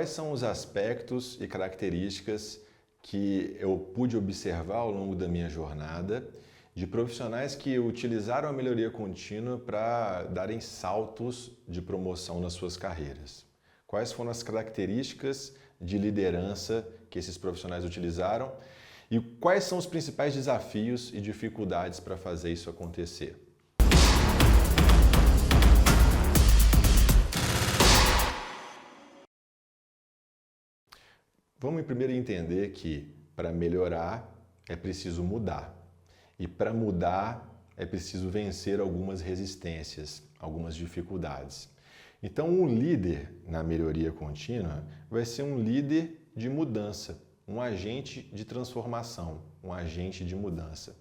quais são os aspectos e características que eu pude observar ao longo da minha jornada de profissionais que utilizaram a melhoria contínua para darem saltos de promoção nas suas carreiras. Quais foram as características de liderança que esses profissionais utilizaram e quais são os principais desafios e dificuldades para fazer isso acontecer. Vamos primeiro entender que para melhorar é preciso mudar. E para mudar é preciso vencer algumas resistências, algumas dificuldades. Então, um líder na melhoria contínua vai ser um líder de mudança, um agente de transformação, um agente de mudança.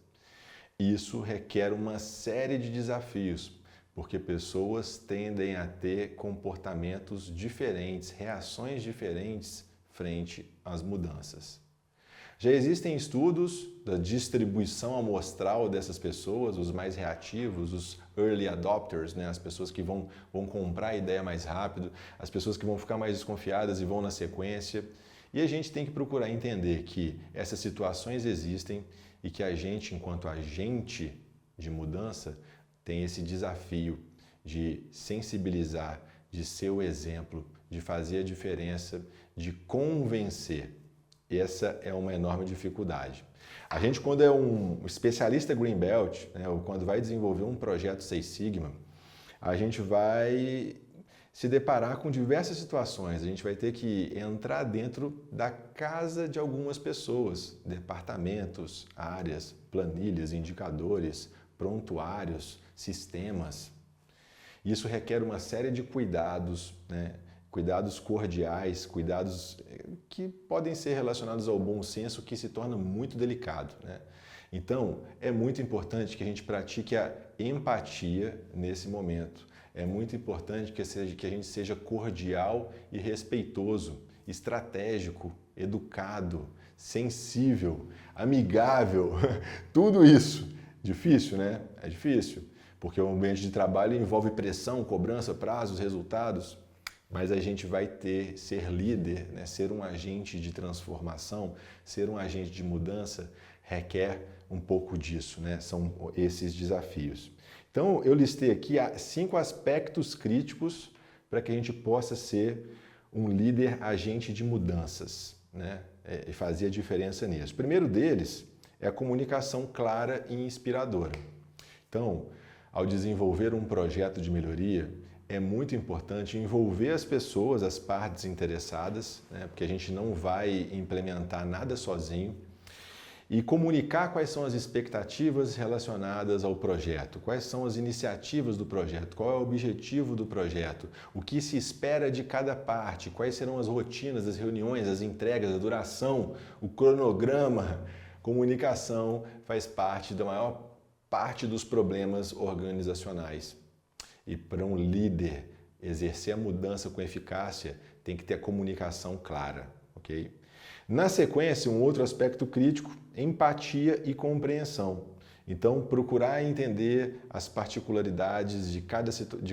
Isso requer uma série de desafios, porque pessoas tendem a ter comportamentos diferentes, reações diferentes frente às mudanças. Já existem estudos da distribuição amostral dessas pessoas, os mais reativos, os early adopters, né? As pessoas que vão comprar a ideia mais rápido, as pessoas que vão ficar mais desconfiadas e vão na sequência. E a gente tem que procurar entender que essas situações existem e que a gente, enquanto agente de mudança, tem esse desafio de sensibilizar, de ser o exemplo, de fazer a diferença, de convencer. Essa é uma enorme dificuldade. A gente, quando é um especialista Green Belt, né, ou quando vai desenvolver um projeto Six Sigma, a gente vai se deparar com diversas situações. A gente vai ter que entrar dentro da casa de algumas pessoas, departamentos, áreas, planilhas, indicadores, prontuários, sistemas. Isso requer uma série de cuidados, né? Cuidados cordiais, cuidados que podem ser relacionados ao bom senso, que se torna muito delicado, né? Então, é muito importante que a gente pratique a empatia nesse momento. É muito importante que a gente seja cordial e respeitoso, estratégico, educado, sensível, amigável, tudo isso. Difícil, né? É difícil, porque o ambiente de trabalho envolve pressão, cobrança, prazos, resultados. Mas a gente vai ser líder, né? Ser um agente de transformação, ser um agente de mudança, requer um pouco disso, né? São esses desafios. Então, eu listei aqui 5 aspectos críticos para que a gente possa ser um líder agente de mudanças, né? E fazer a diferença nisso. O primeiro deles é a comunicação clara e inspiradora. Então, ao desenvolver um projeto de melhoria, é muito importante envolver as pessoas, as partes interessadas, né? Porque a gente não vai implementar nada sozinho, e comunicar quais são as expectativas relacionadas ao projeto, quais são as iniciativas do projeto, qual é o objetivo do projeto, o que se espera de cada parte, quais serão as rotinas, as reuniões, as entregas, a duração, o cronograma. Comunicação faz parte da maior parte dos problemas organizacionais. E para um líder exercer a mudança com eficácia, tem que ter a comunicação clara, ok? Na sequência, um outro aspecto crítico, empatia e compreensão. Então, procurar entender as particularidades de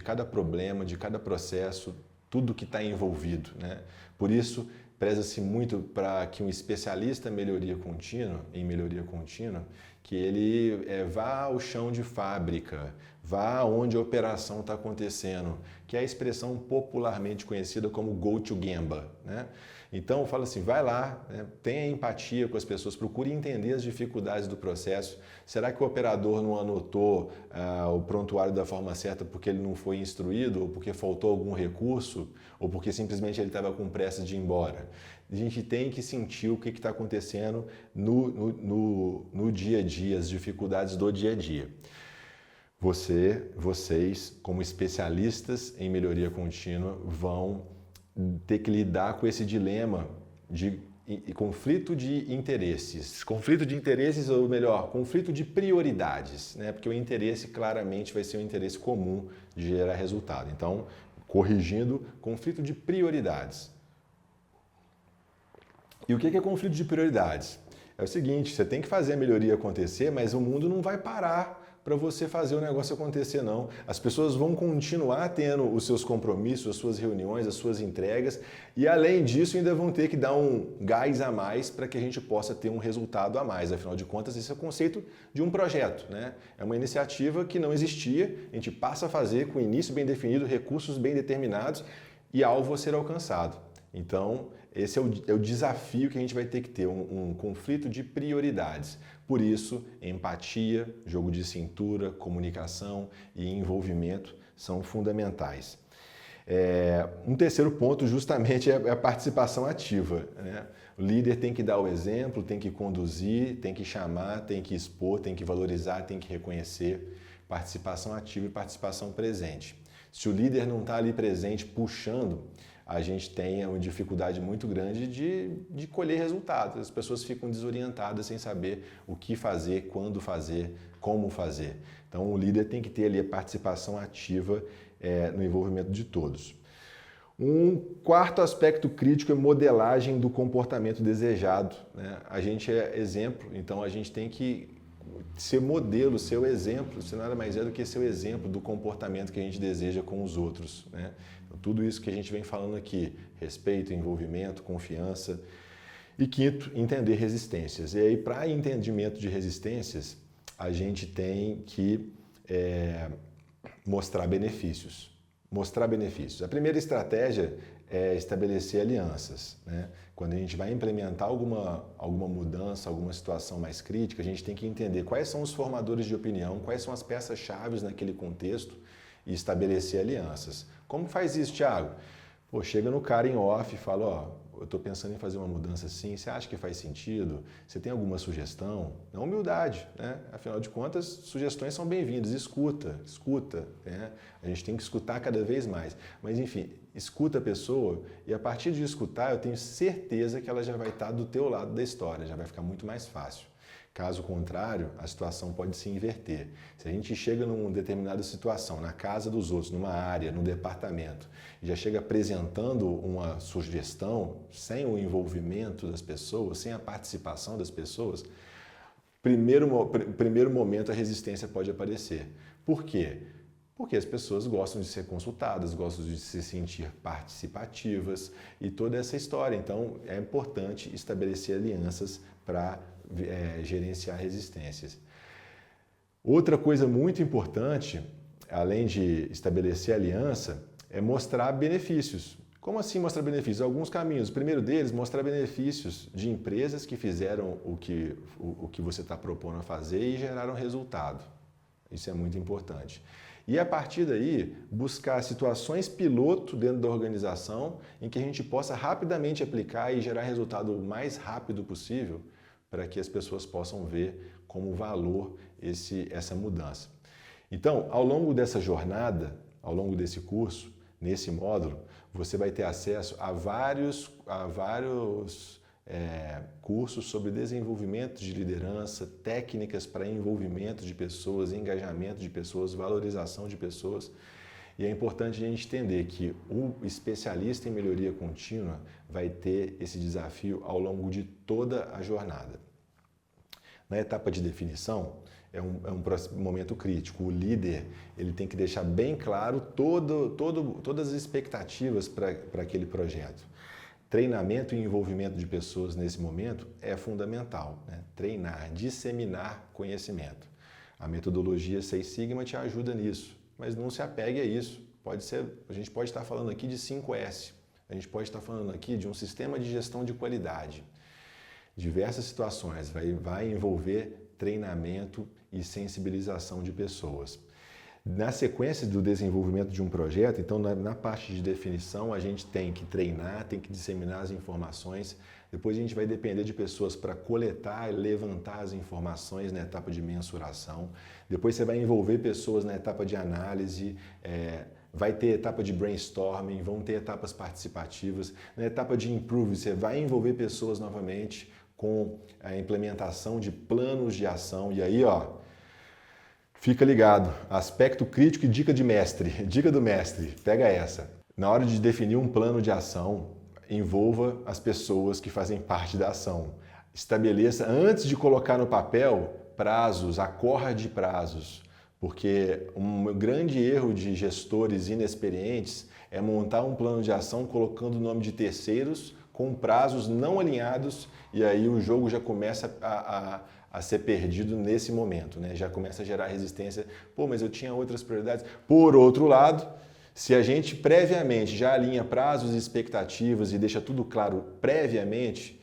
cada problema, de cada processo, tudo que está envolvido, né? Por isso, preza-se muito para que um especialista em melhoria contínua, que ele vá ao chão de fábrica, vá onde a operação está acontecendo, que é a expressão popularmente conhecida como go to Gemba, né? Então, fala assim, vai lá, né, tenha empatia com as pessoas, procure entender as dificuldades do processo. Será que o operador não anotou o prontuário da forma certa porque ele não foi instruído, ou porque faltou algum recurso, ou porque simplesmente ele estava com pressa de ir embora? A gente tem que sentir o que está acontecendo no dia a dia, as dificuldades do dia a dia. Vocês, como especialistas em melhoria contínua, vão ter que lidar com esse dilema de conflito de interesses. Conflito de interesses, ou melhor, conflito de prioridades, né? Porque o interesse claramente vai ser um interesse comum de gerar resultado. Então, corrigindo, conflito de prioridades. E o que é conflito de prioridades? É o seguinte, você tem que fazer a melhoria acontecer, mas o mundo não vai parar para você fazer o negócio acontecer, não. As pessoas vão continuar tendo os seus compromissos, as suas reuniões, as suas entregas e, além disso, ainda vão ter que dar um gás a mais para que a gente possa ter um resultado a mais. Afinal de contas, esse é o conceito de um projeto, né? É uma iniciativa que não existia, a gente passa a fazer com início bem definido, recursos bem determinados e alvo a ser alcançado. Então, esse é o desafio que a gente vai ter que ter, um conflito de prioridades. Por isso, empatia, jogo de cintura, comunicação e envolvimento são fundamentais. Um terceiro ponto justamente é a participação ativa, né? O líder tem que dar o exemplo, tem que conduzir, tem que chamar, tem que expor, tem que valorizar, tem que reconhecer. Participação ativa e participação presente. Se o líder não está ali presente, puxando, a gente tem uma dificuldade muito grande de colher resultados. As pessoas ficam desorientadas sem saber o que fazer, quando fazer, como fazer. Então, o líder tem que ter ali a participação ativa no envolvimento de todos. Um quarto aspecto crítico é modelagem do comportamento desejado, né? A gente é exemplo, então a gente tem que ser modelo, ser o exemplo, isso nada mais é do que ser o exemplo do comportamento que a gente deseja com os outros, né? Então, tudo isso que a gente vem falando aqui, respeito, envolvimento, confiança. E quinto, entender resistências. E aí, para entendimento de resistências, a gente tem que mostrar benefícios. Mostrar benefícios. A primeira estratégia é estabelecer alianças, né? Quando a gente vai implementar alguma mudança, alguma situação mais crítica, a gente tem que entender quais são os formadores de opinião, quais são as peças-chave naquele contexto e estabelecer alianças. Como faz isso, Thiago? Pô, chega no cara em off e fala, ó, eu estou pensando em fazer uma mudança assim, você acha que faz sentido? Você tem alguma sugestão? Na humildade, né? Afinal de contas, sugestões são bem-vindas, escuta, né? A gente tem que escutar cada vez mais. Mas, enfim, escuta a pessoa e a partir de escutar, eu tenho certeza que ela já vai estar do teu lado da história, já vai ficar muito mais fácil. Caso contrário, a situação pode se inverter. Se a gente chega numa determinada situação, na casa dos outros, numa área, no departamento, e já chega apresentando uma sugestão sem o envolvimento das pessoas, sem a participação das pessoas, primeiro momento a resistência pode aparecer. Por quê? Porque as pessoas gostam de ser consultadas, gostam de se sentir participativas e toda essa história. Então, é importante estabelecer alianças para gerenciar resistências. Outra coisa muito importante, além de estabelecer aliança, é mostrar benefícios. Como assim mostrar benefícios? Alguns caminhos. O primeiro deles, mostrar benefícios de empresas que fizeram o que você está propondo a fazer e geraram resultado. Isso é muito importante. E a partir daí, buscar situações piloto dentro da organização em que a gente possa rapidamente aplicar e gerar resultado o mais rápido possível para que as pessoas possam ver como valor essa mudança. Então, ao longo dessa jornada, ao longo desse curso, nesse módulo, você vai ter acesso a vários cursos sobre desenvolvimento de liderança, técnicas para envolvimento de pessoas, engajamento de pessoas, valorização de pessoas. E é importante a gente entender que o especialista em melhoria contínua vai ter esse desafio ao longo de toda a jornada. Na etapa de definição, é um momento crítico. O líder ele tem que deixar bem claro todas as expectativas para aquele projeto. Treinamento e envolvimento de pessoas nesse momento é fundamental, né? Treinar, disseminar conhecimento. A metodologia Six Sigma te ajuda nisso, mas não se apegue a isso. A gente pode estar falando aqui de 5S, a gente pode estar falando aqui de um sistema de gestão de qualidade. Diversas situações, vai envolver treinamento e sensibilização de pessoas. Na sequência do desenvolvimento de um projeto, então na parte de definição, a gente tem que treinar, tem que disseminar as informações. Depois a gente vai depender de pessoas para coletar e levantar as informações na etapa de mensuração. Depois você vai envolver pessoas na etapa de análise, vai ter etapa de brainstorming, vão ter etapas participativas. Na etapa de improve, você vai envolver pessoas novamente com a implementação de planos de ação. E aí, fica ligado, aspecto crítico e dica de mestre, dica do mestre, pega essa. Na hora de definir um plano de ação, envolva as pessoas que fazem parte da ação. Estabeleça, antes de colocar no papel, prazos, acorde prazos. Porque um grande erro de gestores inexperientes é montar um plano de ação colocando o nome de terceiros com prazos não alinhados e aí o jogo já começa a ser perdido nesse momento, né? Já começa a gerar resistência. Pô, mas eu tinha outras prioridades. Por outro lado, se a gente previamente já alinha prazos e expectativas e deixa tudo claro previamente,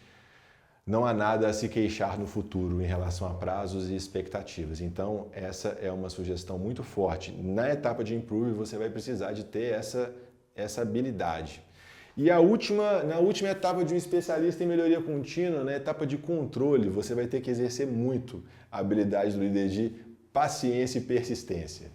não há nada a se queixar no futuro em relação a prazos e expectativas. Então, essa é uma sugestão muito forte. Na etapa de Improve, você vai precisar de ter essa habilidade. E na última etapa de um especialista em melhoria contínua, na etapa de controle, você vai ter que exercer muito a habilidade do líder de paciência e persistência.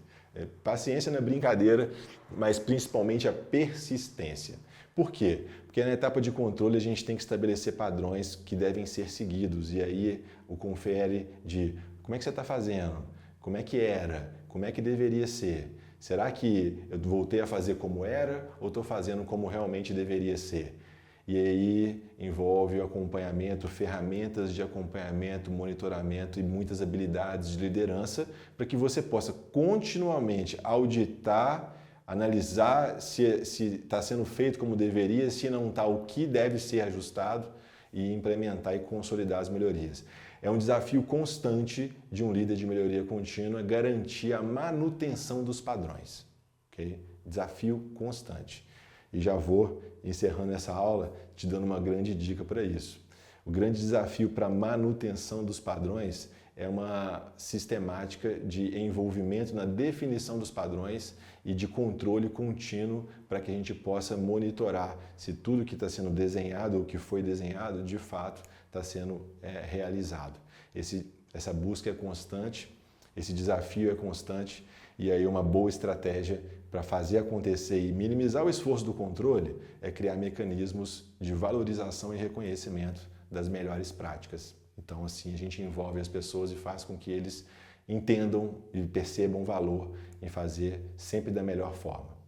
Paciência não é brincadeira, mas principalmente a persistência. Por quê? Porque na etapa de controle a gente tem que estabelecer padrões que devem ser seguidos e aí o confere de como é que você está fazendo, como é que era, como é que deveria ser. Será que eu voltei a fazer como era ou estou fazendo como realmente deveria ser? E aí envolve o acompanhamento, ferramentas de acompanhamento, monitoramento e muitas habilidades de liderança para que você possa continuamente auditar, analisar se está sendo feito como deveria, se não está, o que deve ser ajustado e implementar e consolidar as melhorias. É um desafio constante de um líder de melhoria contínua garantir a manutenção dos padrões. Okay? Desafio constante. E já vou encerrando essa aula te dando uma grande dica para isso. O grande desafio para a manutenção dos padrões é uma sistemática de envolvimento na definição dos padrões e de controle contínuo para que a gente possa monitorar se tudo que está sendo desenhado ou que foi desenhado de fato está sendo realizado. Essa busca é constante, esse desafio é constante e aí uma boa estratégia para fazer acontecer e minimizar o esforço do controle é criar mecanismos de valorização e reconhecimento das melhores práticas. Então, assim, a gente envolve as pessoas e faz com que eles entendam e percebam valor em fazer sempre da melhor forma.